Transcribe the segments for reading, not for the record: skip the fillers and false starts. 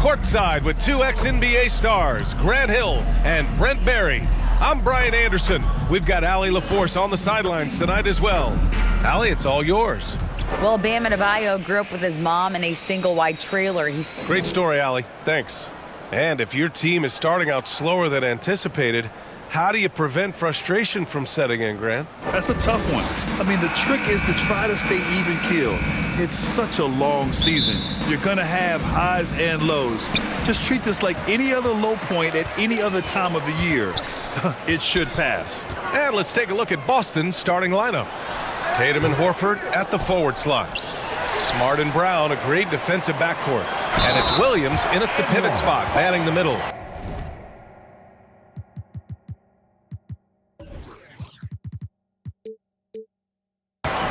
Courtside with two ex-NBA stars, Grant Hill and Brent Barry. I'm Brian Anderson. We've got Allie LaForce on the sidelines tonight as well. Allie, it's all yours. Well, Bam Adebayo grew up with his mom in a single-wide trailer. Great story, Allie. Thanks. And if your team is starting out slower than anticipated, how do you prevent frustration from setting in, Grant? That's a tough one. I mean, the trick is to try to stay even-keeled. It's such a long season. You're going to have highs and lows. Just treat this like any other low point at any other time of the year. It should pass. And let's take a look at Boston's starting lineup. Tatum and Horford at the forward slots. Smart and Brown, a great defensive backcourt. And it's Williams in at the pivot spot, manning the middle.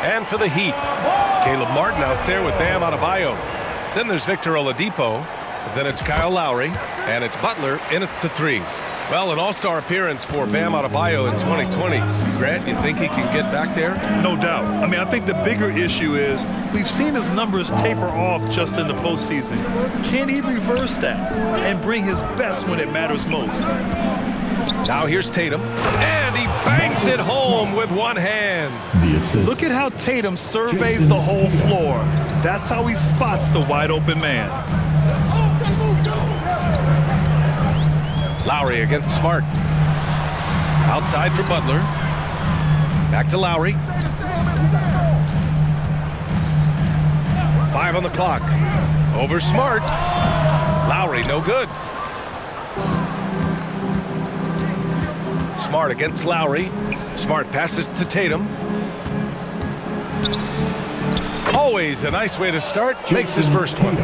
And for the Heat, Caleb Martin out there with Bam Adebayo. Then there's Victor Oladipo. Then it's Kyle Lowry. And it's Butler in at the 3. Well, an all-star appearance for Bam Adebayo in 2020. Grant, you think he can get back there? No doubt. I mean, I think the bigger issue is we've seen his numbers taper off just in the postseason. Can he reverse that and bring his best when it matters most? Now here's Tatum, and he bangs it home with one hand. Look at how Tatum surveys the whole floor. That's how he spots the wide-open man. Lowry against Smart. Outside for Butler. Back to Lowry. 5 on the clock. Over Smart. Lowry, no good. Smart against Lowry. Smart passes to Tatum. Always a nice way to start. Makes his first one.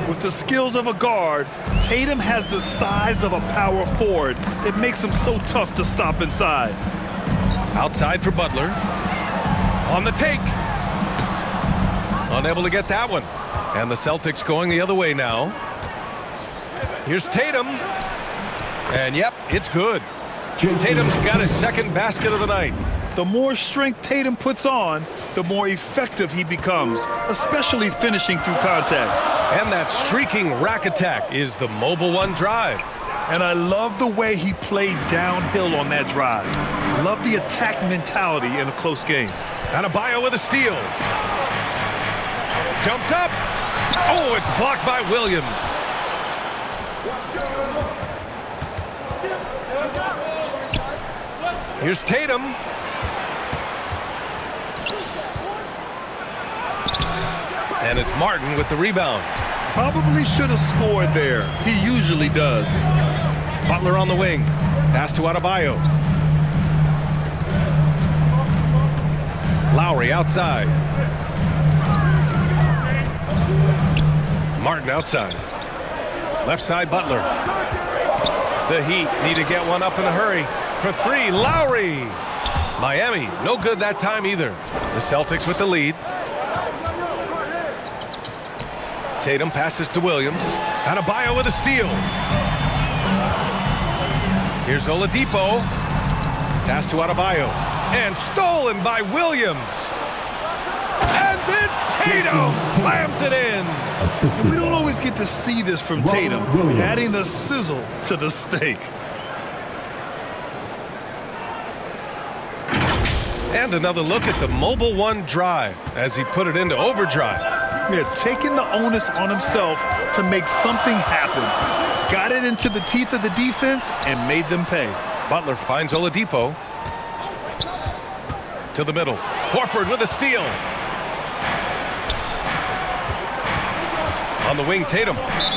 With the skills of a guard, Tatum has the size of a power forward. It makes him so tough to stop inside. Outside for Butler. On the take. Unable to get that one. And the Celtics going the other way now. Here's Tatum. And yep, it's good. Tatum's got his second basket of the night. The more strength Tatum puts on, the more effective he becomes, especially finishing through contact. And that streaking rack attack is the Mobile One drive. And I love the way he played downhill on that drive. Love the attack mentality in a close game. Adebayo with a steal. Jumps up. Oh, it's blocked by Williams. Here's Tatum. And it's Martin with the rebound. Probably should have scored there. He usually does. Butler on the wing. Pass to Adebayo. Lowry outside. Martin outside. Left side, Butler. The Heat need to get one up in a hurry. For 3, Lowry. Miami, no good that time either. The Celtics with the lead. Tatum passes to Williams. Adebayo with a steal. Here's Oladipo. Pass to Adebayo. And stolen by Williams. And then Tatum slams it in. We don't always get to see this from Tatum, adding the sizzle to the steak. And another look at the Mobile One drive as he put it into overdrive. Yeah, taking the onus on himself to make something happen. Got it into the teeth of the defense and made them pay. Butler finds Oladipo. To the middle. Horford with a steal. On the wing, Tatum.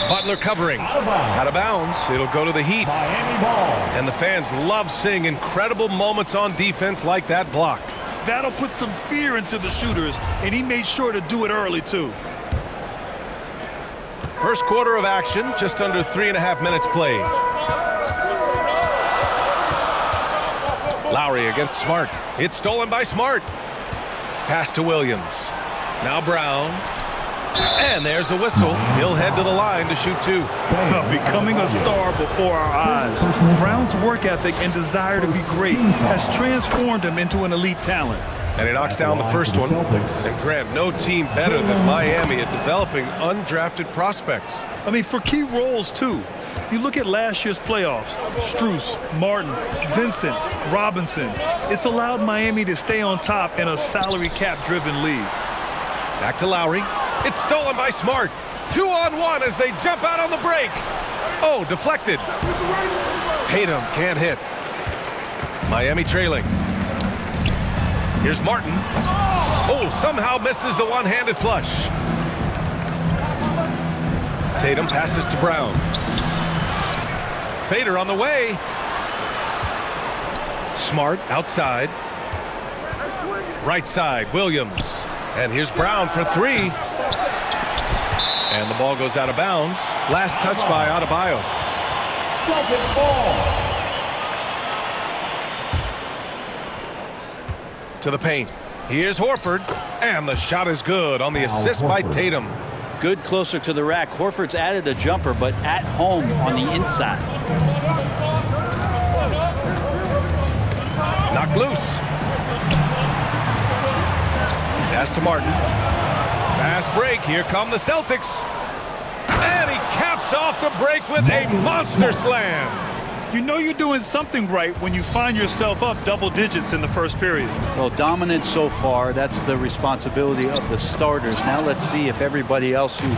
Butler covering. Out of bounds. It'll go to the Heat. And the fans love seeing incredible moments on defense like that block. That'll put some fear into the shooters, and he made sure to do it early, too. First quarter of action, just under 3.5 minutes played. Lowry against Smart. It's stolen by Smart. Pass to Williams. Now Brown. And there's a whistle. He'll head to the line to shoot 2. Becoming a star before our eyes. Brown's work ethic and desire to be great has transformed him into an elite talent. And he knocks down the first one. And Grant, no team better than Miami at developing undrafted prospects. I mean, for key roles, too. You look at last year's playoffs, Strus, Martin, Vincent, Robinson. It's allowed Miami to stay on top in a salary cap-driven league. Back to Lowry. It's stolen by Smart. 2-on-1 as they jump out on the break. Oh, deflected. Tatum can't hit. Miami trailing. Here's Martin. Oh, somehow misses the one-handed flush. Tatum passes to Brown. Fader on the way. Smart outside. Right side, Williams. And here's Brown for three. And the ball goes out of bounds. Last touch by Adebayo. Celtics ball. To the paint. Here's Horford. And the shot is good on the assist by Tatum. Good closer to the rack. Horford's added a jumper, but at home on the inside. Knocked loose. Pass to Martin. Fast break. Here come the Celtics. And he caps off the break with a monster slam. You know you're doing something right when you find yourself up double digits in the first period. Well, dominant so far. That's the responsibility of the starters. Now let's see if everybody else who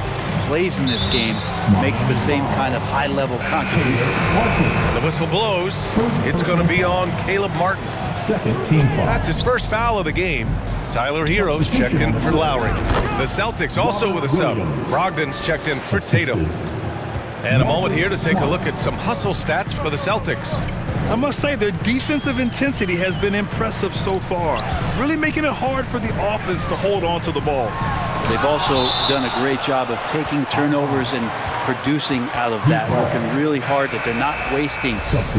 plays in this game makes the same kind of high-level contribution. The whistle blows. It's going to be on Caleb Martin. Second team foul. That's his first foul of the game. Tyler Hero's checked in for Lowry. The Celtics also with a sub. Brogdon's checked in for Tatum. And a moment here to take a look at some hustle stats for the Celtics. I must say their defensive intensity has been impressive so far, really making it hard for the offense to hold on to the ball. They've also done a great job of taking turnovers and producing out of that, working really hard that they're not wasting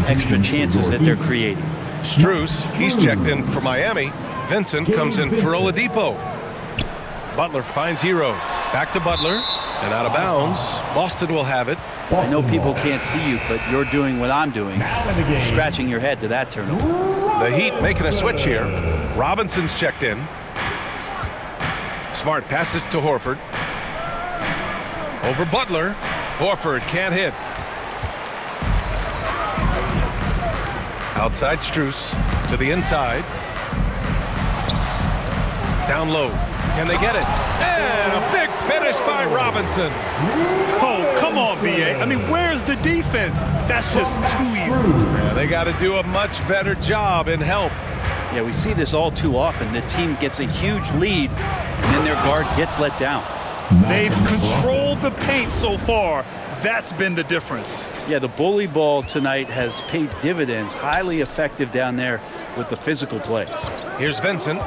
extra chances that they're creating. Strus, he's checked in for Miami. Vincent comes in for Oladipo. Butler finds Hero. Back to Butler. And out of bounds. Boston will have it. I know people can't see you, but you're doing what I'm doing. Scratching your head to that turnover. The Heat making a switch here. Robinson's checked in. Smart passes to Horford. Over Butler. Horford can't hit. Outside Strus to the inside. Down low. Can they get it? And a big finish by Robinson. Oh, come on, B.A. I mean, where's the defense? That's just too easy. Yeah, they got to do a much better job in help. Yeah, we see this all too often. The team gets a huge lead, and then their guard gets let down. They've controlled the paint so far. That's been the difference. Yeah, the bully ball tonight has paid dividends. Highly effective down there with the physical play. Here's Vincent.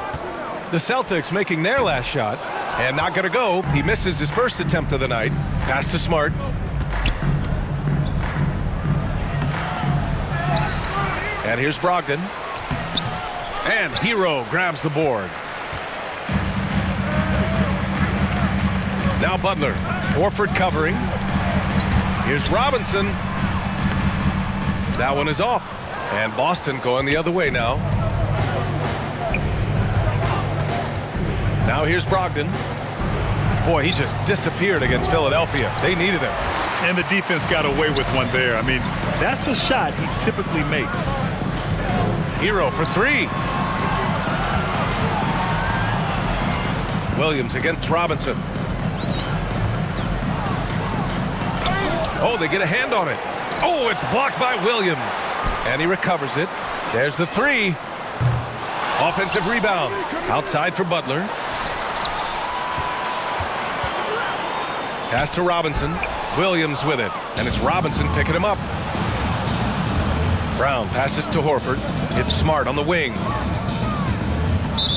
The Celtics making their last shot. And not going to go. He misses his first attempt of the night. Pass to Smart. And here's Brogdon. And Hero grabs the board. Now Butler. Horford covering. Here's Robinson. That one is off. And Boston going the other way now. Now here's Brogdon. Boy, he just disappeared against Philadelphia. They needed him. And the defense got away with one there. I mean, that's a shot he typically makes. Hero for three. Williams against Robinson. Oh, they get a hand on it. Oh, it's blocked by Williams. And he recovers it. There's the three. Offensive rebound. Outside for Butler. Pass to Robinson. Williams with it. And it's Robinson picking him up. Brown passes to Horford. It's Smart on the wing.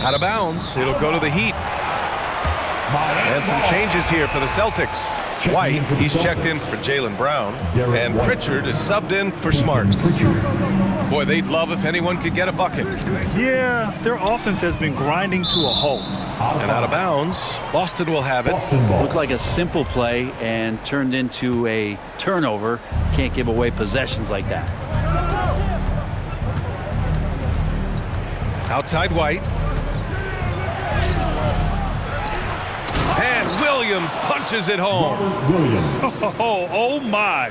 Out of bounds. It'll go to the Heat. And some changes here for the Celtics. White, he's checked in for Jaylen Brown. And Pritchard is subbed in for Smart. Boy, they'd love if anyone could get a bucket. Yeah, their offense has been grinding to a halt. And out of bounds, Boston will have it. Looked like a simple play and turned into a turnover. Can't give away possessions like that. Outside White. Williams punches it home. Williams. Oh my.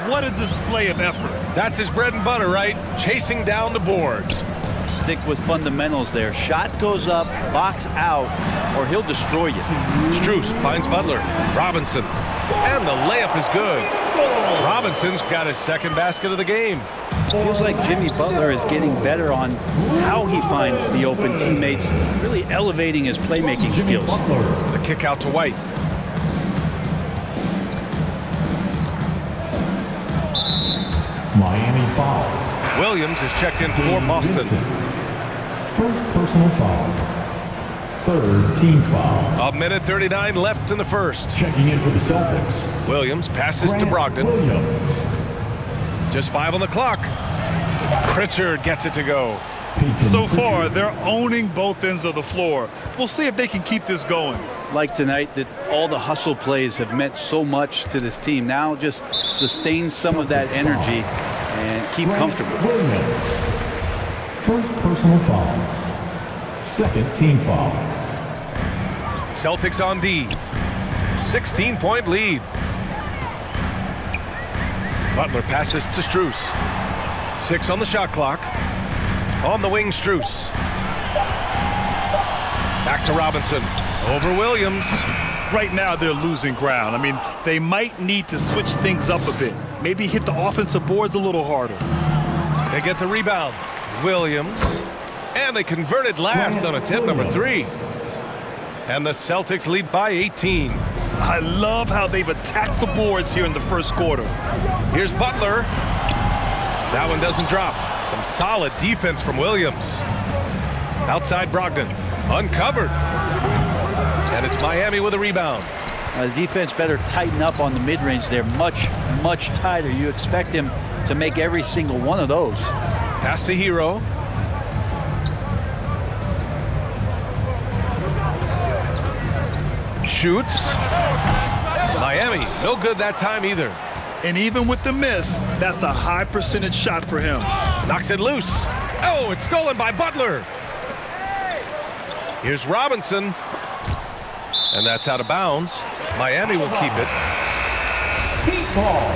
What a display of effort. That's his bread and butter, right? Chasing down the boards. Stick with fundamentals there. Shot goes up, box out, or he'll destroy you. Strus finds Butler. Robinson. And the layup is good. Robinson's got his second basket of the game. Feels like Jimmy Butler is getting better on how he finds the open teammates, really elevating his playmaking skills. The kick out to White. Miami foul. Williams is checked in for Boston. First personal foul. Third team foul. 1:39 left in the first. Checking in for the Celtics. Williams passes to Brogdon. Williams. Just 5 on the clock. Pritchard gets it to go. So far, they're owning both ends of the floor. We'll see if they can keep this going. Like tonight, that all the hustle plays have meant so much to this team. Now just sustain some of that energy and keep comfortable. Williams. First personal foul. Second team foul. Celtics on D. 16-point lead. Butler passes to Strus. 6 on the shot clock. On the wing, Strus. Back to Robinson. Over Williams. Right now, they're losing ground. I mean, they might need to switch things up a bit. Maybe hit the offensive boards a little harder. They get the rebound. Williams. And they converted last on attempt number 3. And the Celtics lead by 18. I love how they've attacked the boards here in the first quarter. Here's Butler. That one doesn't drop. Some solid defense from Williams. Outside Brogdon. Uncovered. And it's Miami with a rebound. The defense better tighten up on the mid-range. They're much, much tighter. You expect him to make every single one of those. Pass to Hero. Shoots. Miami, no good that time either. And even with the miss, that's a high percentage shot for him. Knocks it loose. Oh, it's stolen by Butler. Here's Robinson. And that's out of bounds. Miami will keep it. Heat ball.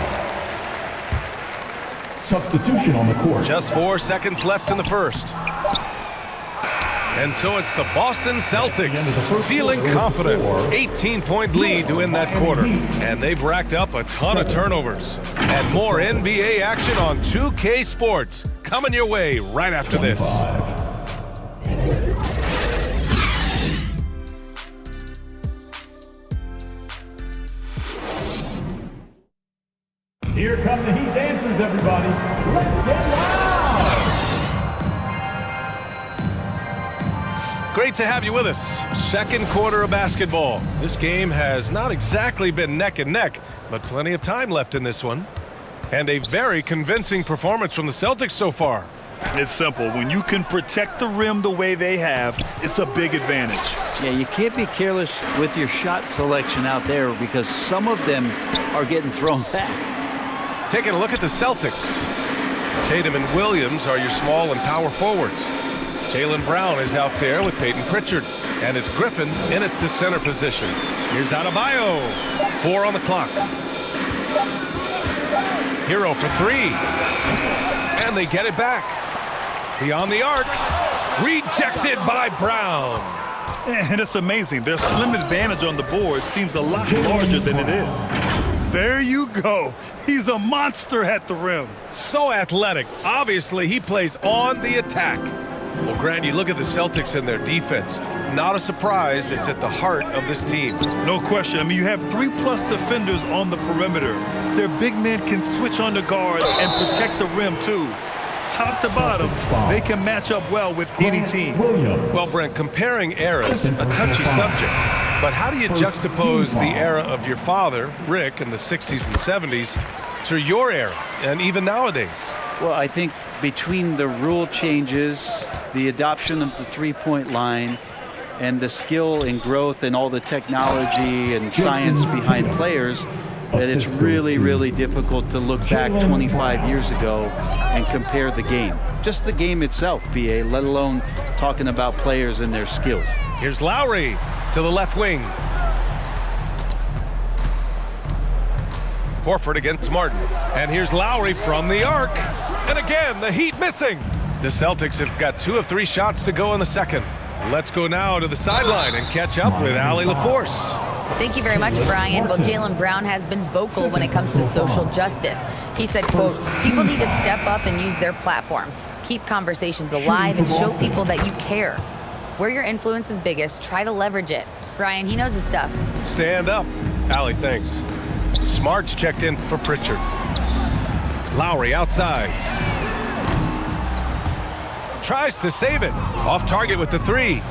Substitution on the court. Just 4 seconds left in the first. And so it's the Boston Celtics feeling confident. 18-point lead to win that quarter. And they've racked up a ton of turnovers. And more NBA action on 2K Sports coming your way right after this. Here come the Heat dancers, everybody. Let's get loud! Great to have you with us. Second quarter of basketball. This game has not exactly been neck and neck, but plenty of time left in this one. And a very convincing performance from the Celtics so far. It's simple. When you can protect the rim the way they have, it's a big advantage. Yeah, you can't be careless with your shot selection out there because some of them are getting thrown back. Taking a look at the Celtics. Tatum and Williams are your small and power forwards. Jaylen Brown is out there with Peyton Pritchard. And it's Griffin in at the center position. Here's Adebayo. 4 on the clock. Hero for 3. And they get it back. Beyond the arc. Rejected by Brown. And it's amazing. Their slim advantage on the board seems a lot larger than it is. There you go. He's a monster at the rim. So athletic. Obviously, he plays on the attack. Well, Grant, you look at the Celtics and their defense. Not a surprise, it's at the heart of this team. No question. I mean, you have 3+ defenders on the perimeter. Their big men can switch on the guards and protect the rim, too. Top to bottom, they can match up well with any team. Well, Brent, comparing eras, a touchy subject. But how do you juxtapose the era of your father, Rick, in the 60s and 70s to your era, and even nowadays? Well, I think between the rule changes, the adoption of the three-point line, and the skill and growth and all the technology and science behind players, that it's really, really difficult to look back 25 years ago and compare the game. Just the game itself, PA, let alone talking about players and their skills. Here's Lowry to the left wing. Horford against Martin. And here's Lowry from the arc. And again, the Heat missing. The Celtics have got 2 of 3 shots to go in the second. Let's go now to the sideline and catch up with Allie LaForce. Thank you very much, Brian. Well, Jaylen Brown has been vocal when it comes to social justice. He said, quote, "People need to step up and use their platform. Keep conversations alive and show people that you care. Where your influence is biggest, try to leverage it." Brian, he knows his stuff. Stand up. Allie, thanks. Smart's checked in for Pritchard. Lowry outside. Tries to save it. Off target with the 3.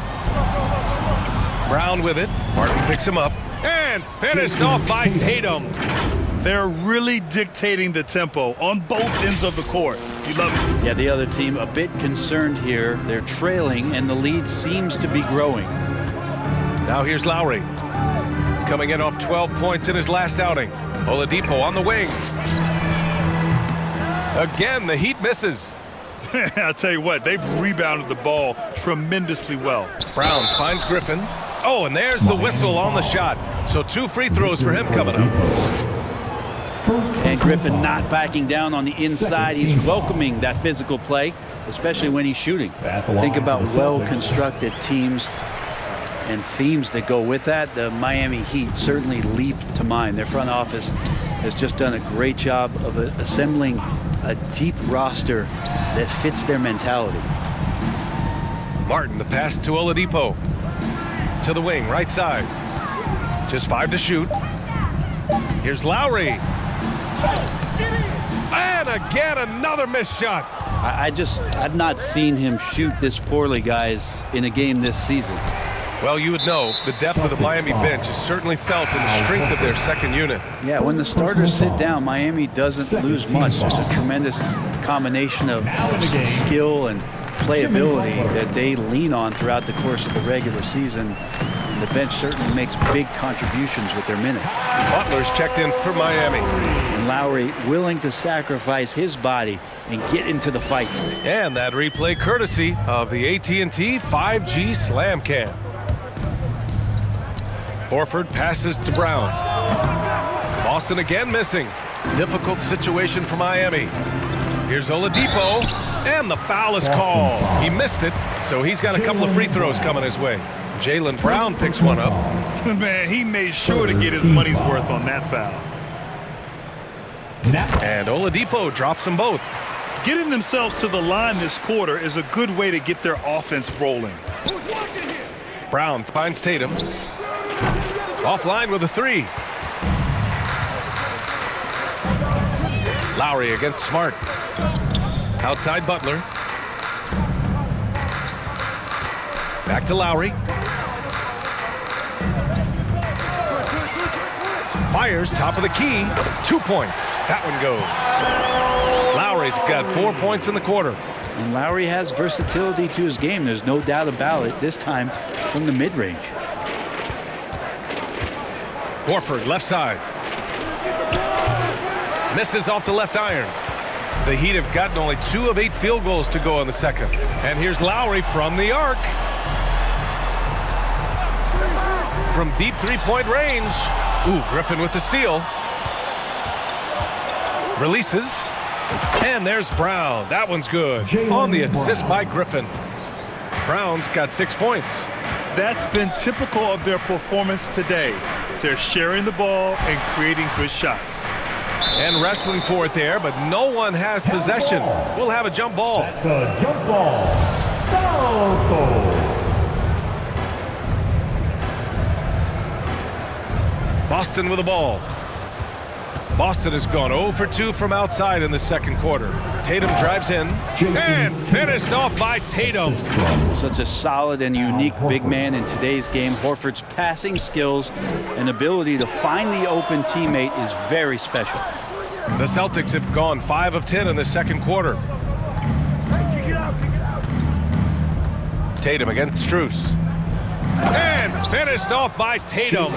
Brown with it. Martin picks him up. And finished off by Tatum. They're really dictating the tempo on both ends of the court. You love it. Yeah, the other team a bit concerned here. They're trailing, and the lead seems to be growing. Now here's Lowry. Coming in off 12 points in his last outing. Oladipo on the wing. Again, the Heat misses. I'll tell you what, they've rebounded the ball tremendously well. Brown finds Griffin. Oh, and there's the whistle on the shot. So 2 free throws for him coming up. And Griffin not backing down on the inside. He's welcoming that physical play, especially when he's shooting. Think about well-constructed teams and themes that go with that. The Miami Heat certainly leap to mind. Their front office has just done a great job of assembling a deep roster that fits their mentality. Martin, the pass to Oladipo. To the wing, right side. Just 5 to shoot. Here's Lowry. And again, another missed shot. I've not seen him shoot this poorly, guys, in a game this season. Well, you would know the depth of the Miami bench is certainly felt in the strength of their second unit. Yeah, when the starters sit down, Miami doesn't lose much. There's a tremendous combination of skill and playability that they lean on throughout the course of the regular season. And the bench certainly makes big contributions with their minutes. Butler's checked in for Miami. And Lowry willing to sacrifice his body and get into the fight. And that replay courtesy of the AT&T 5G Slam Cam. Horford passes to Brown. Boston again missing. Difficult situation for Miami. Here's Oladipo, and the foul is called. He missed it, so he's got a couple of free throws coming his way. Jaylen Brown picks one up. Man, he made sure to get his money's worth on that foul. And Oladipo drops them both. Getting themselves to the line this quarter is a good way to get their offense rolling. Brown finds Tatum. Offline with a 3. Lowry against Smart. Outside Butler. Back to Lowry. Fires top of the key. 2 points. That one goes. Lowry's got 4 points in the quarter. And Lowry has versatility to his game. There's no doubt about it. This time from the mid-range. Horford, left side. Misses off the left iron. The Heat have gotten only 2 of 8 field goals to go in the second. And here's Lowry from the arc. From deep 3-point range. Ooh, Griffin with the steal. Releases. And there's Brown. That one's good. On the assist by Griffin. Brown's got 6 points. That's been typical of their performance today. They're sharing the ball and creating good shots. And wrestling for it there, but no one has possession. We'll have a jump ball. That's a jump ball. Salto. Boston with the ball. Boston has gone 0 for 2 from outside in the second quarter. Tatum drives in and finished off by Tatum. Such a solid and unique big man in today's game. Horford's passing skills and ability to find the open teammate is very special. The Celtics have gone 5 of 10 in the second quarter. Tatum against Strus. And finished off by Tatum.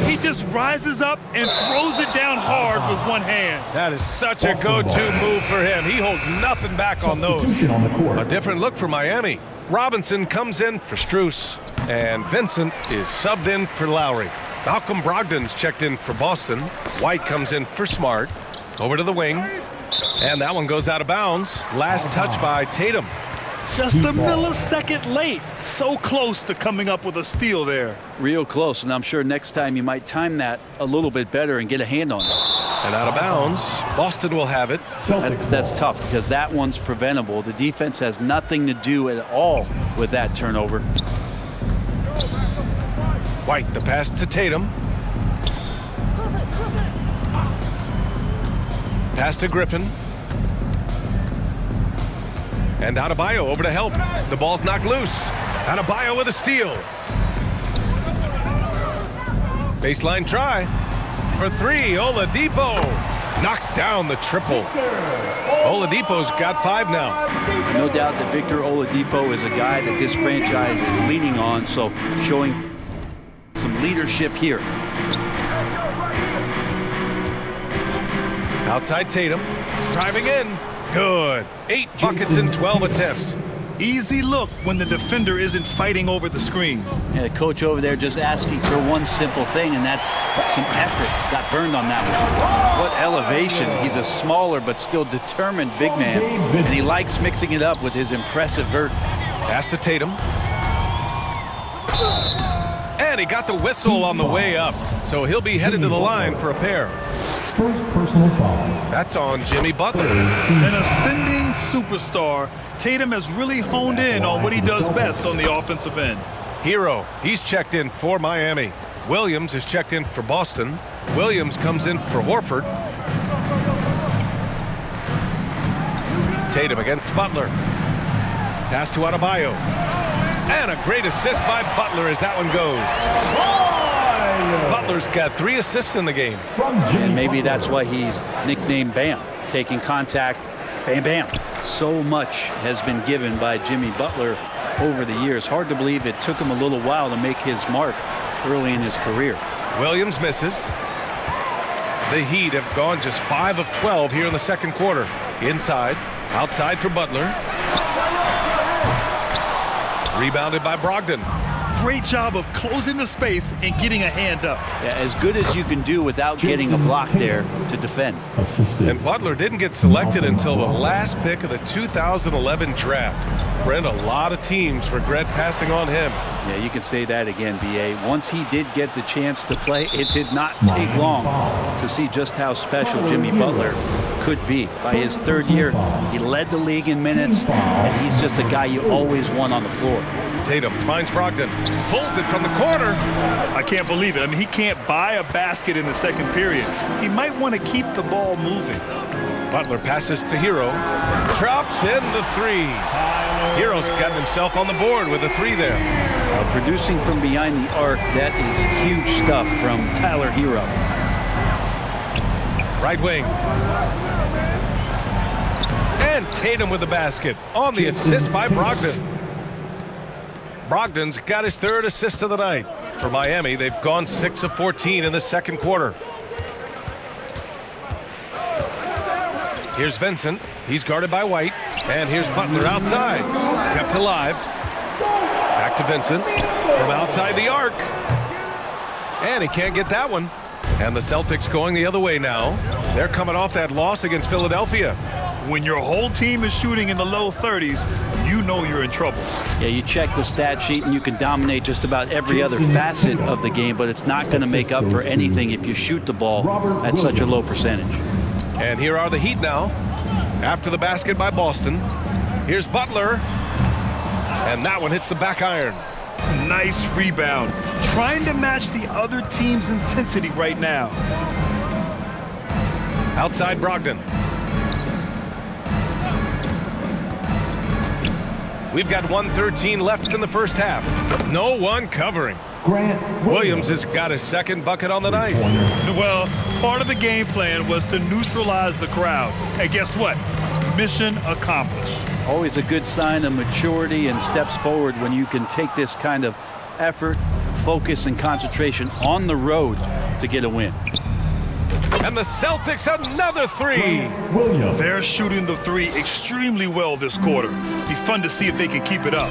He just rises up and throws it down hard with one hand. That is such a go-to move for him. He holds nothing back on those. A different look for Miami. Robinson comes in for Strus, and Vincent is subbed in for Lowry. Malcolm Brogdon's checked in for Boston. White comes in for Smart. Over to the wing. And that one goes out of bounds. Last touch by Tatum. Just a millisecond late. So close to coming up with a steal there. Real close, and I'm sure next time you might time that a little bit better and get a hand on it. And out of bounds. Boston will have it. That's tough because that one's preventable. The defense has nothing to do at all with that turnover. White, the pass to Tatum. Pass to Griffin. And Adebayo over to help. The ball's knocked loose. Adebayo with a steal. Baseline try. For three, Oladipo knocks down the triple. Oladipo's got 5 now. No doubt that Victor Oladipo is a guy that this franchise is leaning on, so showing some leadership here. Outside Tatum, driving in. Good. 8 buckets in 12 attempts. Easy look when the defender isn't fighting over the screen. Yeah, the coach over there just asking for one simple thing, and that's some effort. Got burned on that one. What elevation. He's a smaller but still determined big man, and he likes mixing it up with his impressive vert. Pass to Tatum. And he got the whistle on the way up, so he'll be headed to the line for a pair. First personal foul. That's on Jimmy Butler. An ascending superstar, Tatum has really honed in on what he does best on the offensive end. Hero, he's checked in for Miami. Williams is checked in for Boston. Williams comes in for Horford. Tatum against Butler. Pass to Adebayo. And a great assist by Butler as that one goes. Butler's got 3 assists in the game. And maybe that's why he's nicknamed Bam. Taking contact, bam, bam. So much has been given by Jimmy Butler over the years. Hard to believe it took him a little while to make his mark early in his career. Williams misses. The Heat have gone just 5 of 12 here in the second quarter. Inside, outside for Butler. Rebounded by Brogdon. Great job of closing the space and getting a hand up. Yeah, as good as you can do without getting a block there to defend. And Butler didn't get selected until the last pick of the 2011 draft. Brent, a lot of teams regret passing on him. Yeah, you can say that again, B.A. Once he did get the chance to play, it did not take long to see just how special Jimmy Butler could be. By his 3rd year, he led the league in minutes, and he's just a guy you always want on the floor. Tatum finds Brogdon, pulls it from the corner. I can't believe it. I mean, he can't buy a basket in the second period. He might want to keep the ball moving. Butler passes to Hero, drops in the 3. Hero's gotten himself on the board with a 3 there. Producing from behind the arc, that is huge stuff from Tyler Hero. Right wing. And Tatum with the basket on the assist by Brogdon. Brogdon's got his 3rd assist of the night. For Miami, they've gone 6 of 14 in the second quarter. Here's Vincent. He's guarded by White. And here's Butler outside. Kept alive. Back to Vincent. From outside the arc. And he can't get that one. And the Celtics going the other way now. They're coming off that loss against Philadelphia. When your whole team is shooting in the low 30s, you know you're in trouble. Yeah, you check the stat sheet and you can dominate just about every other facet of the game, but it's not going to make up for anything if you shoot the ball at such a low percentage. And here are the Heat now. After the basket by Boston. Here's Butler. And that one hits the back iron. Nice rebound. Trying to match the other team's intensity right now. Outside Brogdon. We've got 1:13 left in the first half. No one covering. Williams has got his 2nd bucket on the night. Well, part of the game plan was to neutralize the crowd. And guess what? Mission accomplished. Always a good sign of maturity and steps forward when you can take this kind of effort, focus, and concentration on the road to get a win. And the Celtics another 3. They're shooting the 3 extremely well this quarter. Be fun to see if they can keep it up.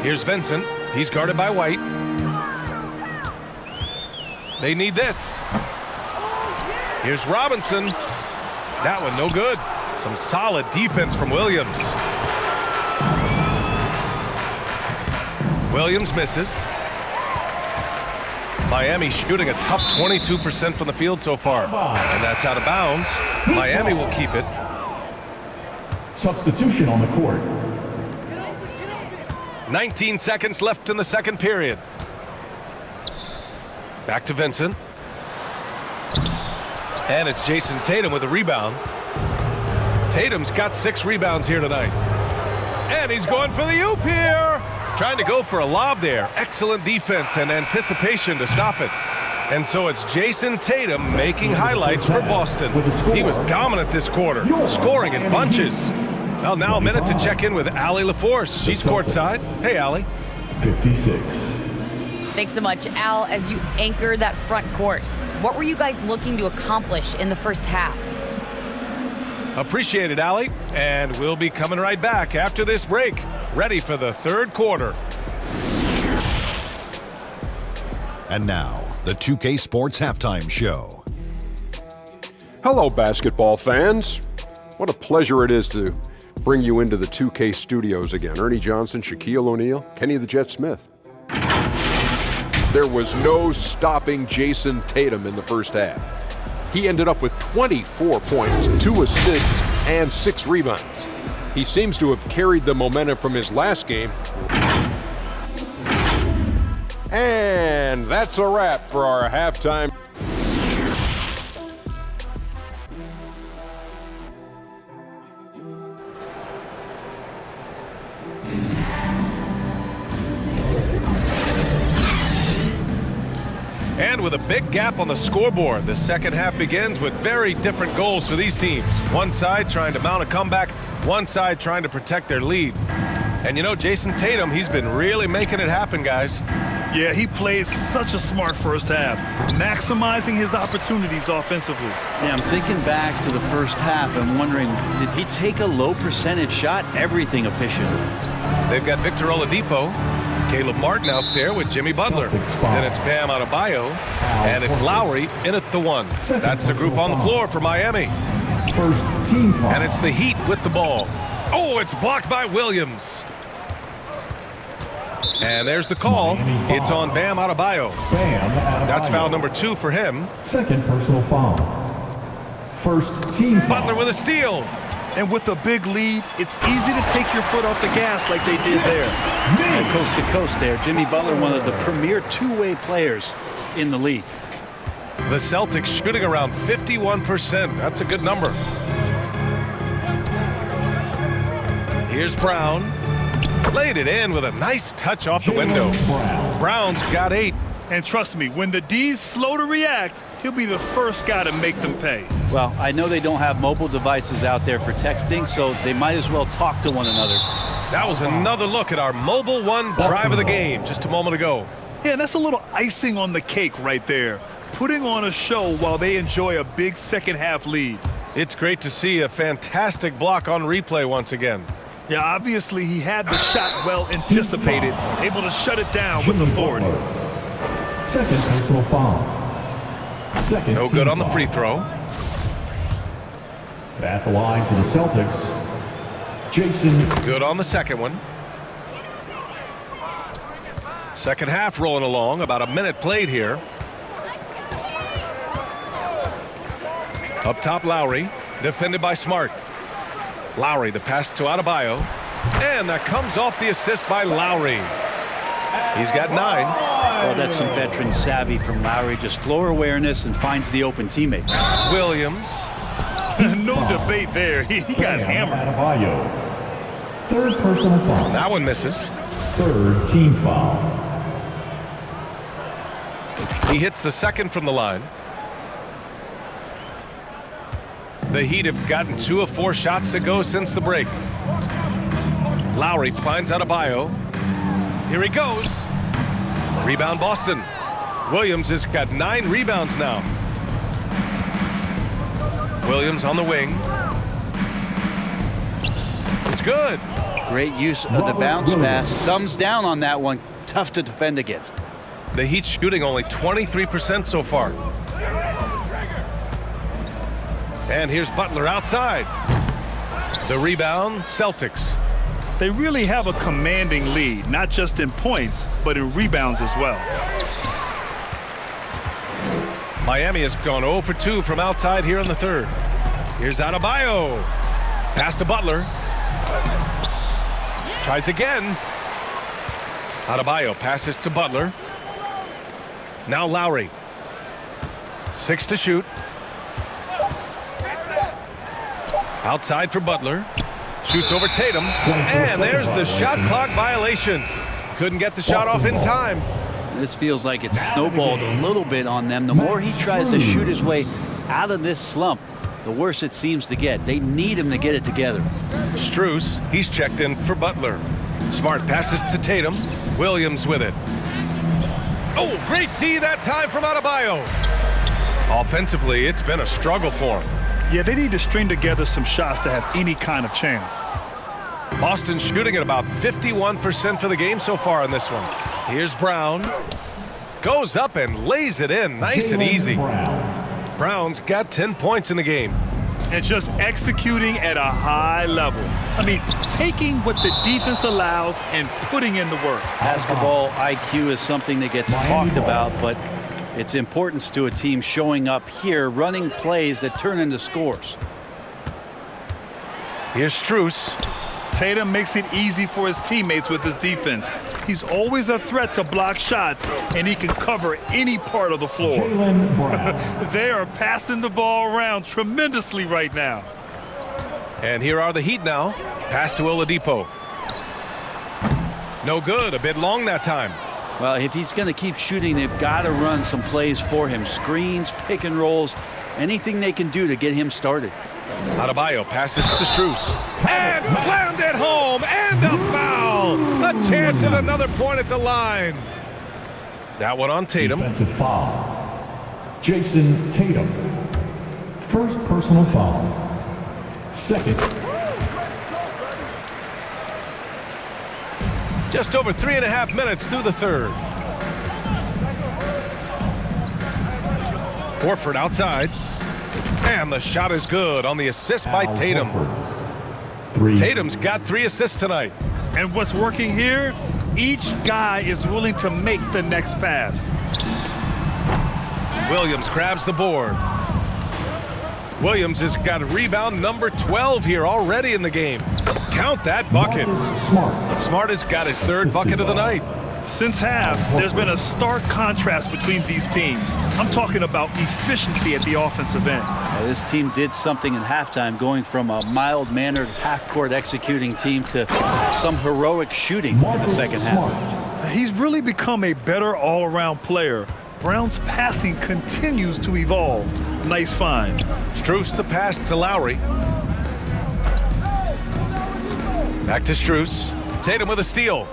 Here's Vincent. He's guarded by White. They need this. Here's Robinson. That one no good. Some solid defense from Williams. Williams misses. Miami shooting a tough 22% from the field so far. And that's out of bounds. Miami will keep it. Substitution on the court. 19 seconds left in the second period. Back to Vincent. And it's Jason Tatum with a rebound. Tatum's got 6 rebounds here tonight. And he's going for the oop here. Trying to go for a lob there. Excellent defense and anticipation to stop it. And so it's Jason Tatum making highlights for Boston. He was dominant this quarter, scoring in bunches. Well, now a minute to check in with Allie LaForce. She's courtside. Hey, Allie. 56. Thanks so much, Al. As you anchor that front court, what were you guys looking to accomplish in the first half? Appreciate it, Allie. And we'll be coming right back after this break. Ready for the third quarter. And now, the 2K Sports Halftime Show. Hello, basketball fans. What a pleasure it is to bring you into the 2K studios again. Ernie Johnson, Shaquille O'Neal, Kenny the Jet Smith. There was no stopping Jason Tatum in the first half. He ended up with 24 points, 2 assists, and 6 rebounds. He seems to have carried the momentum from his last game. And that's a wrap for our halftime. And with a big gap on the scoreboard, the second half begins with very different goals for these teams. One side trying to mount a comeback, one side trying to protect their lead. And you know, Jason Tatum, he's been really making it happen, guys. Yeah, he played such a smart first half, maximizing his opportunities offensively. Yeah, I'm thinking back to the first half and wondering, did he take a low percentage shot? Everything efficient. They've got Victor Oladipo, Caleb Martin out there with Jimmy Butler. Then it's Bam Adebayo, and it's Lowry in at the 1. That's the group on the floor for Miami. First team foul. And it's the Heat with the ball. Oh, it's blocked by Williams. And there's the call. It's on Bam Adebayo. That's foul number 2 for him. Second personal foul. First team foul. Butler with a steal. And with a big lead, it's easy to take your foot off the gas like they did there. And coast to coast there, Jimmy Butler, one of the premier two-way players in the league. The Celtics shooting around 51%. That's a good number. Here's Brown. Laid it in with a nice touch off the window. Brown's got 8. And trust me, when the D's slow to react, he'll be the first guy to make them pay. Well, I know they don't have mobile devices out there for texting, so they might as well talk to one another. That was another look at our Mobile One drive of the game just a moment ago. Yeah, that's a little icing on the cake right there. Putting on a show while they enjoy a big second half lead. It's great to see a fantastic block on replay once again. Yeah, obviously he had the shot well anticipated, able to shut it down with authority. Second personal foul. Second No good on the foul. free throw. At the line for the Celtics, Jason. Good on the second one. Second half rolling along, about a minute played here. Up top, Lowry, defended by Smart. Lowry, the pass to Adebayo, and that comes off the assist by Lowry. He's got 9. Oh, that's some veteran savvy from Lowry, just floor awareness and finds the open teammate. Williams. No debate there. He got hammered. Adebayo. Third personal foul. That one misses. Third team foul. He hits the second from the line. The Heat have gotten 2 of 4 shots to go since the break. Lowry finds Adebayo. Here he goes. Rebound Boston. Williams has got 9 rebounds now. Williams on the wing. It's good. Great use of the bounce pass. Thumbs down on that one. Tough to defend against. The Heat shooting only 23% so far. And here's Butler outside. The rebound, Celtics. They really have a commanding lead, not just in points, but in rebounds as well. Miami has gone 0 for 2 from outside here in the third. Here's Adebayo. Pass to Butler. Tries again. Adebayo passes to Butler. Now Lowry. 6 to shoot. Outside for Butler. Shoots over Tatum. And there's the shot clock violation. Couldn't get the shot off in time. This feels like it's snowballed a little bit on them. The more he tries to shoot his way out of this slump, the worse it seems to get. They need him to get it together. Strus, he's checked in for Butler. Smart passes to Tatum. Williams with it. Oh, great D that time from Adebayo. Offensively, it's been a struggle for him. Yeah, they need to string together some shots to have any kind of chance. Boston shooting at about 51% for the game so far in this one. Here's Brown. Goes up and lays it in. Nice and easy. Brown's got 10 points in the game. And just executing at a high level. I mean, taking what the defense allows and putting in the work. Basketball IQ is something that gets talked about, but its importance to a team showing up here, running plays that turn into scores. Here's Strus. Tatum makes it easy for his teammates with his defense. He's always a threat to block shots, and he can cover any part of the floor. They are passing the ball around tremendously right now. And here are the Heat now. Pass to Oladipo. No good. A bit long that time. Well, if he's going to keep shooting, they've got to run some plays for him. Screens, pick and rolls, anything they can do to get him started. Adebayo passes to Strus. And slammed it home. And a foul. A chance at another point at the line. That one on Tatum. Defensive foul. Jason Tatum. First personal foul. Second. Just over 3.5 minutes through the third. Horford outside. And the shot is good on the assist by Tatum. Tatum's got 3 assists tonight. And what's working here? Each guy is willing to make the next pass. Williams grabs the board. Williams has got a rebound number 12 here already in the game. Count that bucket. Smart has got his 3rd bucket of the night. Since half, there's been a stark contrast between these teams. I'm talking about efficiency at the offensive end. Well, this team did something in halftime, going from a mild-mannered half-court executing team to some heroic shooting in the second half. He's really become a better all-around player. Brown's passing continues to evolve. Nice find. Strus the pass to Lowry. Back to Strus. Tatum with a steal.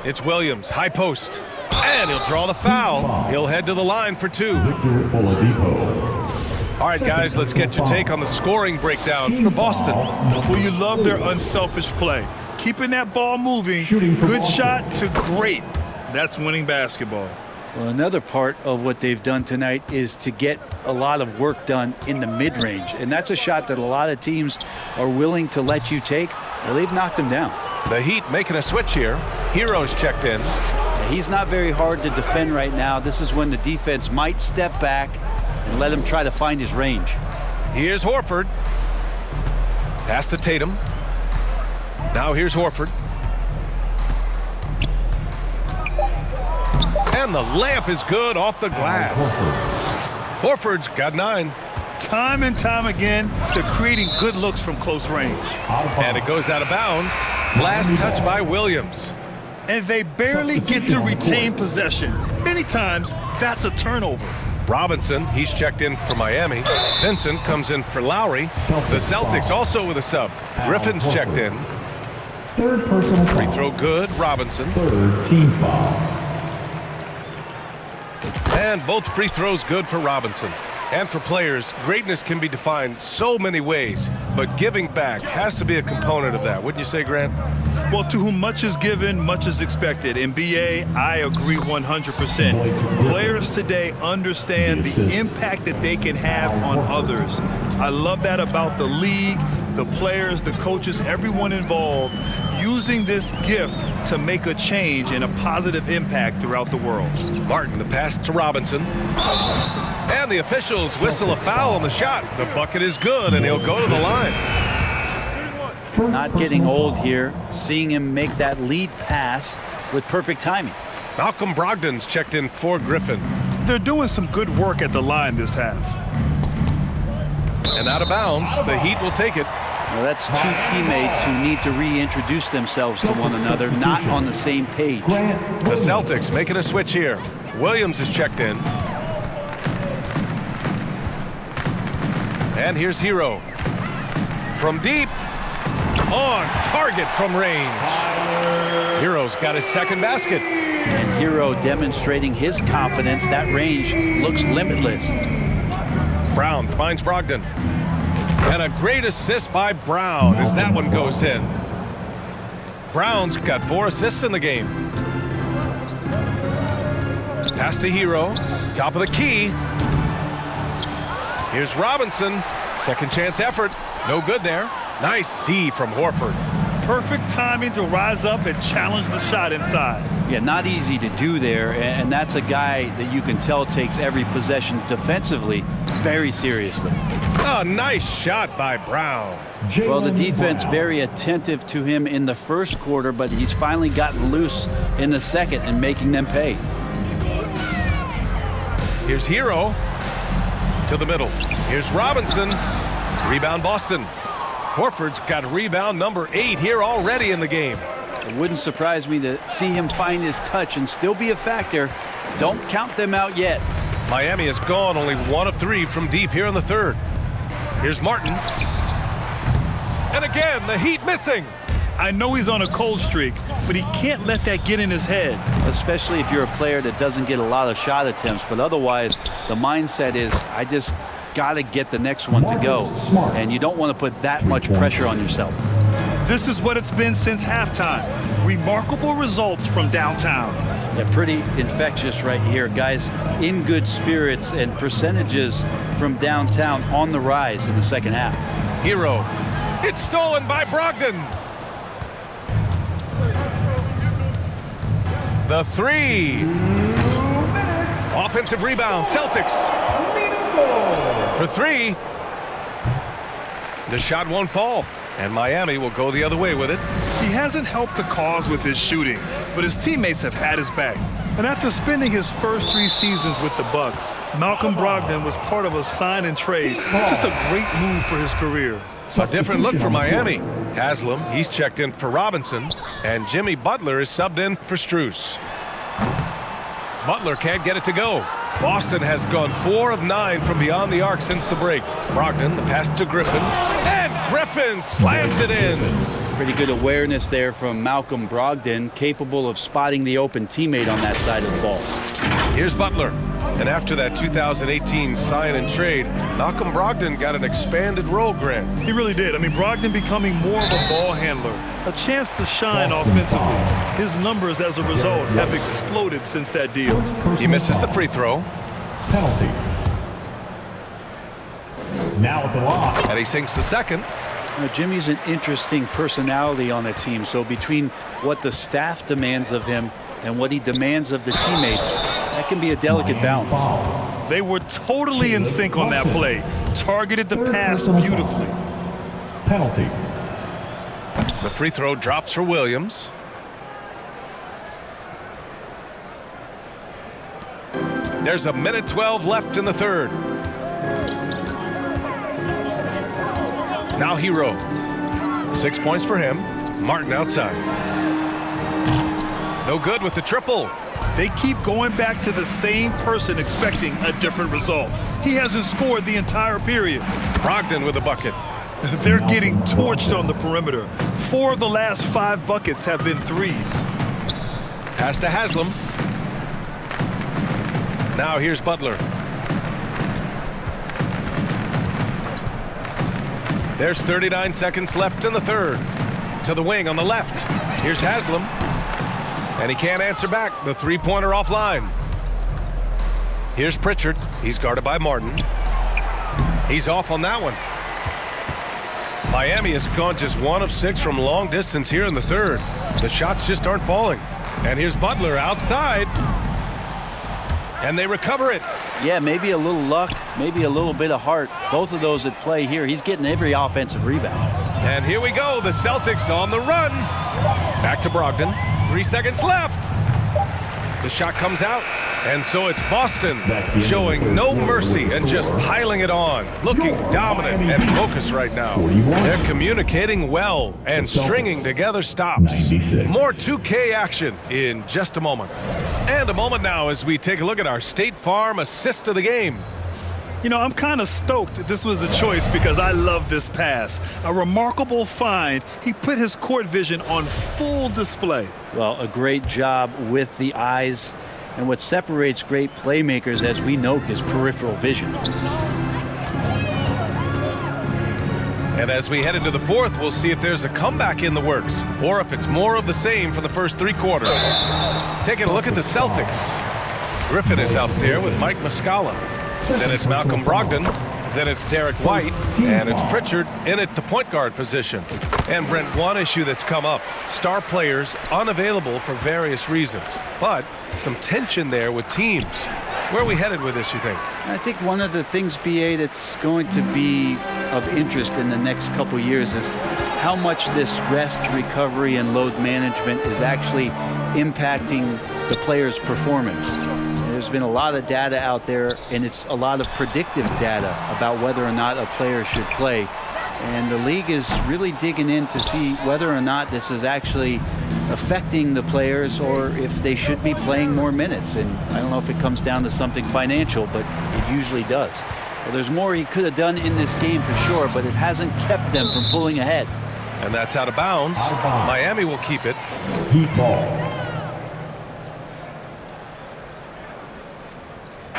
It's Williams, high post. And he'll draw the foul. He'll head to the line for 2. All right, guys, let's get your take on the scoring breakdown for Boston. Well, you love their unselfish play. Keeping that ball moving, good shot to great. That's winning basketball. Well, another part of what they've done tonight is to get a lot of work done in the mid-range. And that's a shot that a lot of teams are willing to let you take. Well, they've knocked them down. The Heat making a switch here. Hero's checked in. He's not very hard to defend right now. This is when the defense might step back and let him try to find his range. Here's Horford. Pass to Tatum. Now here's Horford. And the layup is good off the glass. Horford's got 9. Time and time again, they're creating good looks from close range. And it goes out of bounds. Last touch by Williams. And they barely get to retain possession. Many times, that's a turnover. Robinson, he's checked in for Miami. Vincent comes in for Lowry. The Celtics also with a sub. Griffin's checked in. 3rd personal foul. Free throw good, Robinson. 3rd team foul. And both free throws good for Robinson. And for players, greatness can be defined so many ways, but giving back has to be a component of that. Wouldn't you say, Grant? Well, to whom much is given, much is expected. In BA, I agree 100%. Players today understand the impact that they can have on others. I love that about the league, the players, the coaches, everyone involved, using this gift to make a change and a positive impact throughout the world. Martin, the pass to Robinson. And the officials whistle a foul on the shot. The bucket is good, and he'll go to the line. Not getting old here, seeing him make that lead pass with perfect timing. Malcolm Brogdon's checked in for Griffin. They're doing some good work at the line this half. And out of bounds, the Heat will take it. Well, that's two teammates who need to reintroduce themselves to one another, not on the same page. The Celtics making a switch here. Williams is checked in. And here's Hero. From deep. On target from range. Hero's got his second basket. And Hero demonstrating his confidence. That range looks limitless. Brown finds Brogdon. And a great assist by Brown as that one goes in. Brown's got 4 assists in the game. Pass to Hero. Top of the key. Here's Robinson. Second chance effort. No good there. Nice D from Horford. Perfect timing to rise up and challenge the shot inside. Yeah, not easy to do there, and that's a guy that you can tell takes every possession defensively very seriously. A nice shot by Brown. Well, the defense very attentive to him in the first quarter, but he's finally gotten loose in the second and making them pay. Here's Hero to the middle. Here's Robinson. Rebound Boston. Horford's got rebound number 8 here already in the game. It wouldn't surprise me to see him find his touch and still be a factor. Don't count them out yet. Miami has gone only 1 of 3 from deep here in the third. Here's Martin. And again, the Heat missing. I know he's on a cold streak, but he can't let that get in his head. Especially if you're a player that doesn't get a lot of shot attempts, but otherwise the mindset is, I just got to get the next one to go, and you don't want to put that much pressure on yourself. This is what it's been since halftime. Remarkable results from downtown. Yeah, pretty infectious right here. Guys in good spirits, and percentages from downtown on the rise in the second half. Hero. It's stolen by Brogdon. The 3. Offensive rebound. Celtics. For 3. The shot won't fall, and Miami will go the other way with it. He hasn't helped the cause with his shooting, but his teammates have had his back. And after spending his first 3 seasons with the Bucks, Malcolm Brogdon was part of a sign and trade. Just a great move for his career. A different look for Miami. Haslam, he's checked in for Robinson, and Jimmy Butler is subbed in for Strus. Butler can't get it to go. Boston has gone 4 of 9 from beyond the arc since the break. Brogdon, the pass to Griffin, and Griffin slams it in. Pretty good awareness there from Malcolm Brogdon, capable of spotting the open teammate on that side of the ball. Here's Butler. And after that 2018 sign and trade, Malcolm Brogdon got an expanded role, Grant. He really did. I mean, Brogdon becoming more of a ball handler, a chance to shine offensively. His numbers as a result have exploded since that deal. He misses the free throw. Penalty. Now at the line. And he sinks the second. Now, Jimmy's an interesting personality on the team, so between what the staff demands of him and what he demands of the teammates, that can be a delicate balance. They were totally in sync on that play. Targeted the pass beautifully. Penalty. The free throw drops for Williams. There's a minute 12 left in the third. Now Hero. 6 points for him. Martin outside. No good with the triple. They keep going back to the same person expecting a different result. He hasn't scored the entire period. Brogdon with a bucket. They're getting torched on the perimeter. 4 of the last 5 buckets have been threes. Pass to Haslam. Now here's Butler. There's 39 seconds left in the third. To the wing on the left. Here's Haslam. And he can't answer back. The three-pointer offline. Here's Pritchard. He's guarded by Martin. He's off on that one. Miami has gone just 1 of 6 from long distance here in the third. The shots just aren't falling. And here's Butler outside. And they recover it. Yeah, maybe a little luck, maybe a little bit of heart. Both of those at play here. He's getting every offensive rebound. And here we go. The Celtics on the run. Back to Brogdon. 3 seconds left. The shot comes out. And so it's Boston showing no mercy and just piling it on. Looking dominant and focused right now. They're communicating well and stringing together stops. More 2K action in just a moment. And a moment now as we take a look at our State Farm assist of the game. You know, I'm kind of stoked that this was a choice because I love this pass. A remarkable find. He put his court vision on full display. Well, a great job with the eyes. And what separates great playmakers, as we know, is peripheral vision. And as we head into the fourth, we'll see if there's a comeback in the works or if it's more of the same for the first 3 quarters. Taking a look at the Celtics. Griffin is out there with Mike Muscala. Then it's Malcolm Brogdon. Then it's Derek White. And it's Pritchard in at the point guard position. And Brent, one issue that's come up. Star players unavailable for various reasons. But some tension there with teams. Where are we headed with this, you think? I think one of the things, BA, that's going to be of interest in the next couple years is how much this rest, recovery, and load management is actually impacting the player's performance. There's been a lot of data out there, and it's a lot of predictive data about whether or not a player should play. And the league is really digging in to see whether or not this is actually affecting the players or if they should be playing more minutes. And I don't know if it comes down to something financial, but it usually does. Well, there's more he could have done in this game for sure, but it hasn't kept them from pulling ahead. And that's out of bounds. Miami will keep it. Heat ball.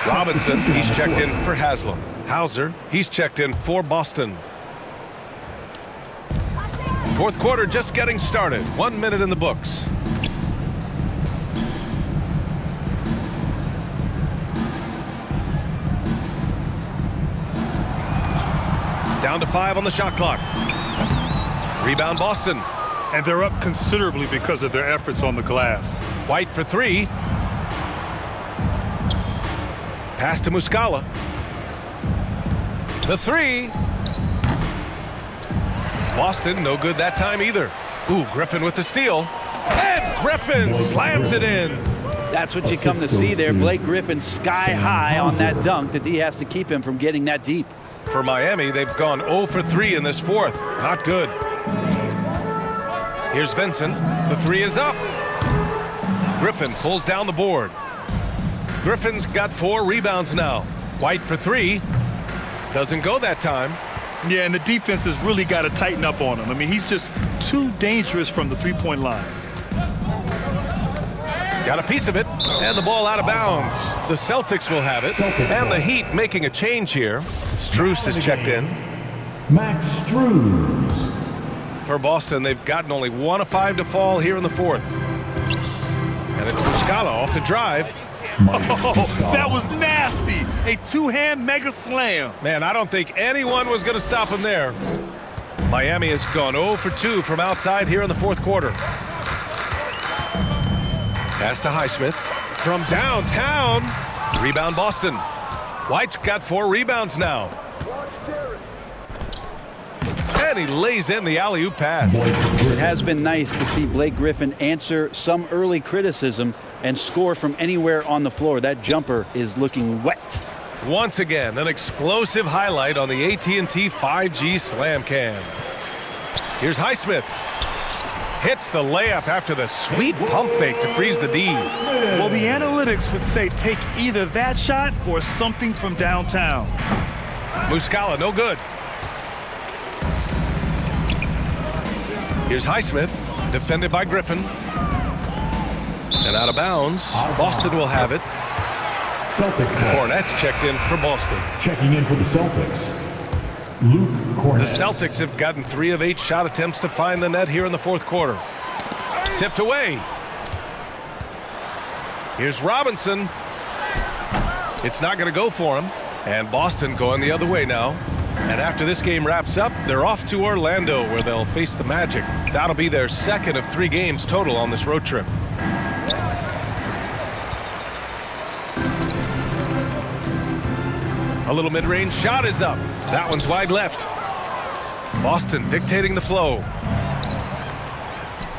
Robinson, he's checked in for Haslam. Hauser, he's checked in for Boston. Fourth quarter just getting started. 1 minute in the books. Down to 5 on the shot clock. Rebound Boston. And they're up considerably because of their efforts on the glass. White for 3. Pass to Muscala. The 3. Boston, no good that time either. Ooh, Griffin with the steal. And Griffin slams it in. That's what you come to see there. Blake Griffin sky high on that dunk. The D has to keep him from getting that deep. For Miami, they've gone 0 for 3 in this fourth. Not good. Here's Vincent. The 3 is up. Griffin pulls down the board. Griffin's got 4 rebounds now. White for 3. Doesn't go that time. Yeah, and the defense has really got to tighten up on him. I mean, he's just too dangerous from the three-point line. Got a piece of it, and the ball out of bounds. The Celtics will have it, and the Heat making a change here. Strus is checked in. Max Strus. For Boston, they've gotten only 1 of 5 to fall here in the fourth. And it's Muscala off the drive. Oh, that was nasty. A two-hand mega slam. Man, I don't think anyone was going to stop him there. Miami has gone 0 for 2 from outside here in the fourth quarter. Pass to Highsmith from downtown. Rebound Boston. White's got 4 rebounds now. And he lays in the alley-oop pass. It has been nice to see Blake Griffin answer some early criticism and score from anywhere on the floor. That jumper is looking wet. Once again, an explosive highlight on the AT&T 5G Slam Cam. Here's Highsmith. Hits the layup after the sweet pump fake to freeze the D. Well, the analytics would say take either that shot or something from downtown. Muscala, no good. Here's Highsmith, defended by Griffin. And out of bounds. Boston will have it. Celtic. Hornets checked in for Boston. Checking in for the Celtics. The Celtics have gotten 3 of 8 shot attempts to find the net here in the fourth quarter. Tipped away. Here's Robinson. It's not going to go for him. And Boston going the other way now. And after this game wraps up, they're off to Orlando where they'll face the Magic. That'll be their second of 3 games total on this road trip. A little mid-range shot is up. That one's wide left. Boston dictating the flow.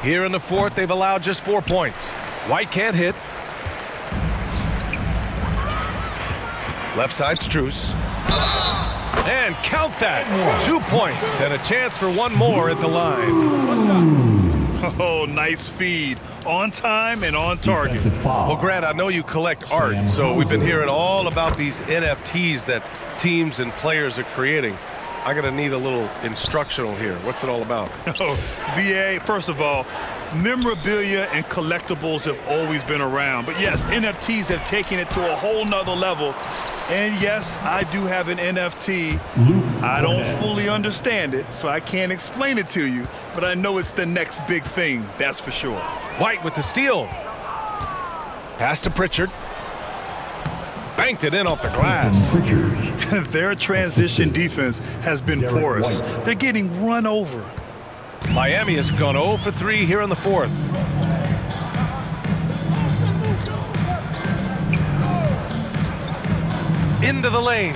Here in the fourth, they've allowed just 4 points. White can't hit. Left side, Strus. And count that. 2 points and a chance for one more at the line. What's up? Oh, nice feed. On time and on target. Well, Grant, I know you collect art, so we've been hearing all about these NFTs that teams and players are creating. I'm going to need a little instructional here. What's it all about? Oh, BA, first of all, memorabilia and collectibles have always been around. But yes, NFTs have taken it to a whole nother level. And yes, I do have an NFT. I don't fully understand it, so I can't explain it to you. But I know it's the next big thing, that's for sure. White with the steal. Pass to Pritchard. Banked it in off the glass. Their transition defense has been porous. They're getting run over. Miami has gone 0 for 3 here in the fourth. Into the lane.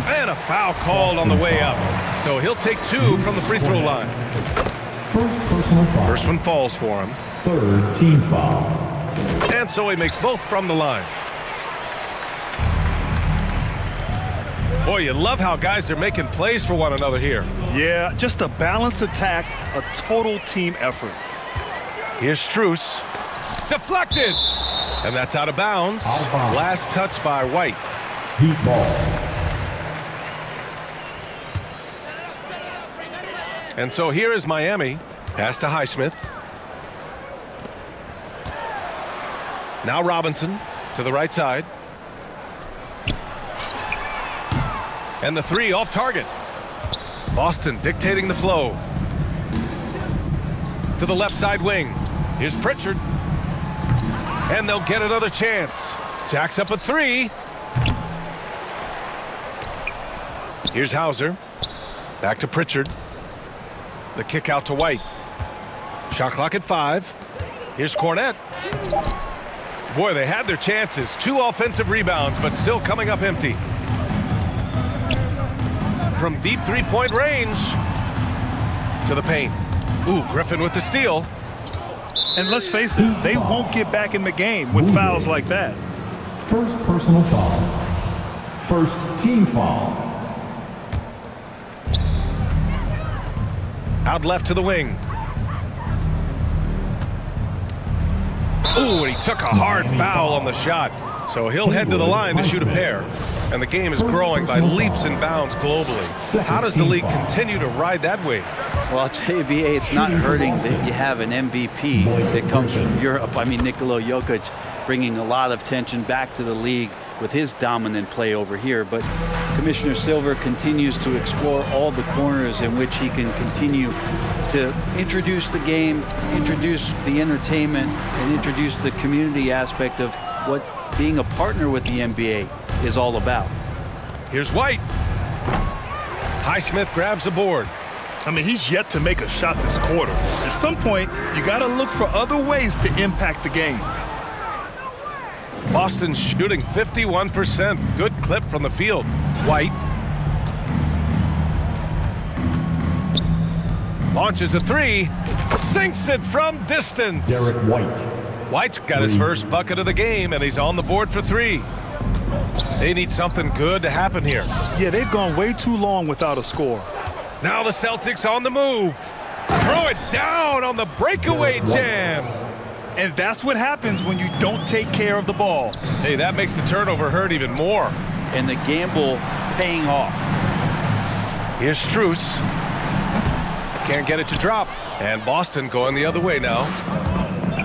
And a foul called on the way up. So he'll take 2 from the free throw line. First personal foul. First one falls for him. Third team foul. And so he makes both from the line. Boy, you love how guys are making plays for one another here. Yeah, just a balanced attack, a total team effort. Here's Strus. Deflected. And that's out of bounds. Last touch by White. Heat ball. And so here is Miami. Pass to Highsmith. Now Robinson to the right side. And the 3 off target. Boston dictating the flow. To the left side wing. Here's Pritchard. And they'll get another chance. Jacks up a 3. Here's Hauser. Back to Pritchard. The kick out to White. Shot clock at 5. Here's Cornette. Boy, they had their chances. 2 offensive rebounds, but still coming up empty. From deep 3-point range to the paint. Ooh, Griffin with the steal. And let's face it, they won't get back in the game with fouls like that. First personal foul. First team foul. Out left to the wing. Ooh, and he took a hard foul on the shot. So he'll head to the line to shoot a pair. And the game is growing by leaps and bounds globally. How does the league continue to ride that wave? Well, I'll tell you, BA, it's not hurting that you have an MVP that comes from Europe. I mean, Nikola Jokic bringing a lot of tension back to the league with his dominant play over here. But Commissioner Silver continues to explore all the corners in which he can continue to introduce the game, introduce the entertainment, and introduce the community aspect of what being a partner with the NBA is all about. Here's White. Highsmith grabs the board. I mean, he's yet to make a shot this quarter. At some point, you got to look for other ways to impact the game. Boston shooting 51%. Good clip from the field. White. Launches a 3. Sinks it from distance. Derek White. White's got his first bucket of the game, and he's on the board for 3. They need something good to happen here. Yeah, they've gone way too long without a score. Now the Celtics on the move. Throw it down on the breakaway jam. And that's what happens when you don't take care of the ball. Hey, that makes the turnover hurt even more. And the gamble paying off. Here's Strus. Can't get it to drop. And Boston going the other way now.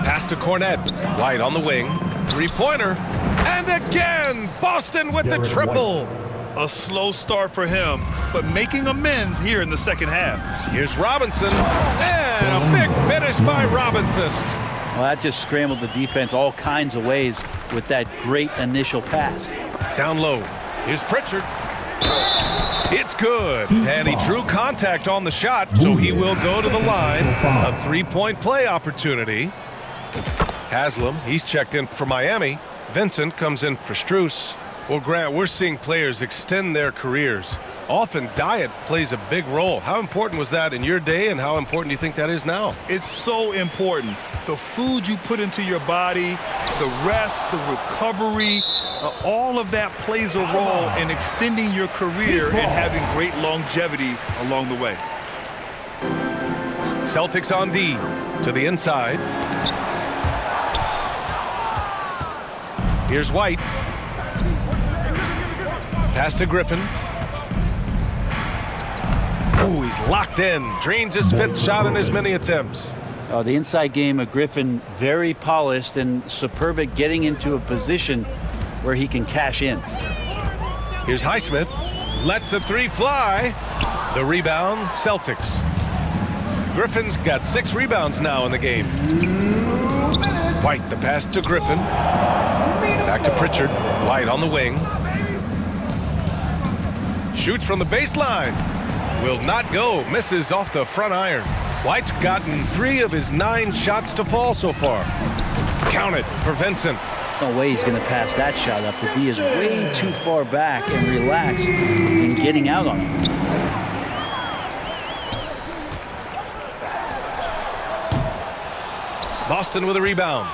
Pass to Cornette. White on the wing. 3-pointer. And again, Boston Boston with the triple. A slow start for him, but making amends here in the second half. Here's Robinson, and a big finish by Robinson. Well, that just scrambled the defense all kinds of ways with that great initial pass. Down low. Here's Pritchard. It's good. And he drew contact on the shot, so he will go to the line. A three-point play opportunity. Haslam, he's checked in for Miami. Vincent comes in for Strus. Well, Grant, we're seeing players extend their careers. Often diet plays a big role. How important was that in your day, and how important do you think that is now? It's so important. The food you put into your body, the rest, the recovery, all of that plays a role in extending your career and having great longevity along the way. Celtics on D to the inside. Here's White. Pass to Griffin. Oh, he's locked in. Drains his fifth shot in as many attempts. The inside game of Griffin, very polished and superb at getting into a position where he can cash in. Here's Highsmith. Lets the three fly. The rebound, Celtics. Griffin's got 6 rebounds now in the game. White, the pass to Griffin. Back to Pritchard. White on the wing. Shoots from the baseline. Will not go. Misses off the front iron. White's gotten 3 of his 9 shots to fall so far. Count it for Vincent. No way he's going to pass that shot up. The D is way too far back and relaxed in getting out on him. Boston with a rebound.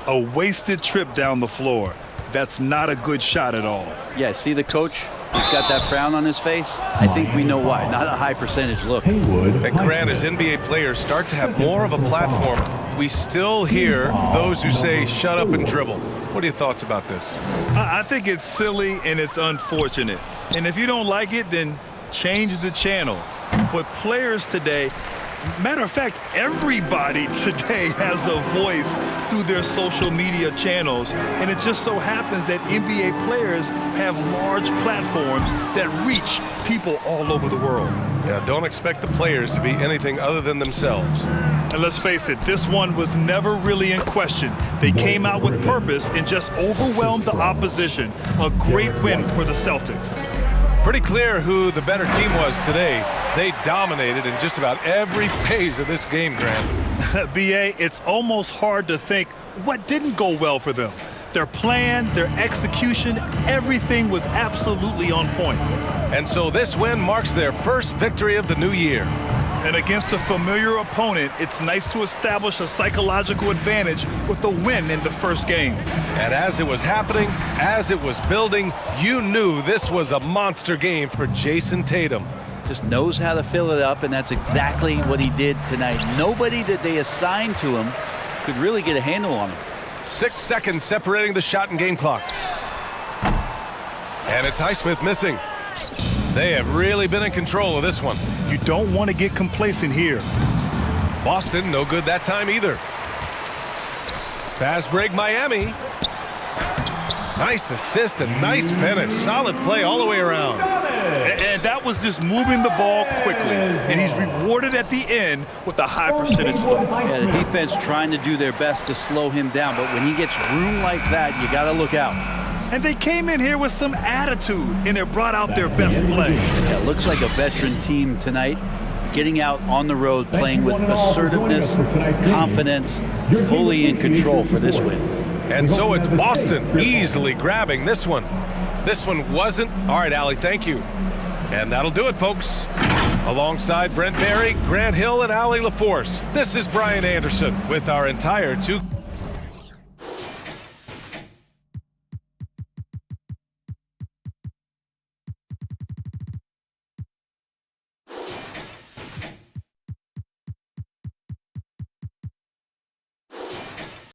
A wasted trip down the floor. That's not a good shot at all. Yeah, see the coach? He's got that frown on his face. I think we know why. Not a high percentage look. And Grant, as NBA players start to have more of a platform, we still hear those who say, shut up and dribble. What are your thoughts about this? I think it's silly and it's unfortunate. And if you don't like it, then change the channel. But players today, matter of fact, everybody today has a voice through their social media channels. And it just so happens that NBA players have large platforms that reach people all over the world. Yeah, don't expect the players to be anything other than themselves. And let's face it, this one was never really in question. They came out with purpose and just overwhelmed the opposition. A great win for the Celtics. Pretty clear who the better team was today. They dominated in just about every phase of this game, Grant. B.A., it's almost hard to think what didn't go well for them. Their plan, their execution, everything was absolutely on point. And so this win marks their first victory of the new year. And against a familiar opponent, it's nice to establish a psychological advantage with a win in the first game. And as it was happening, as it was building, you knew this was a monster game for Jason Tatum. Just knows how to fill it up, and that's exactly what he did tonight. Nobody that they assigned to him could really get a handle on him. 6 seconds separating the shot and game clocks. And it's Highsmith missing. They have really been in control of this one. You don't want to get complacent here. Boston, no good that time either. Fast break, Miami. Nice assist and nice finish. Solid play all the way around. And that was just moving the ball quickly. And he's rewarded at the end with a high percentage look. Yeah, the defense trying to do their best to slow him down, but when he gets room like that, you got to look out. And they came in here with some attitude, and they brought out their best play. Yeah, looks like a veteran team tonight, getting out on the road, playing with assertiveness, confidence, fully in control for this win. And so it's Boston easily grabbing this one. This one wasn't. All right, Allie, thank you. And that'll do it, folks. Alongside Brent Barry, Grant Hill, and Allie LaForce, this is Brian Anderson with our entire 2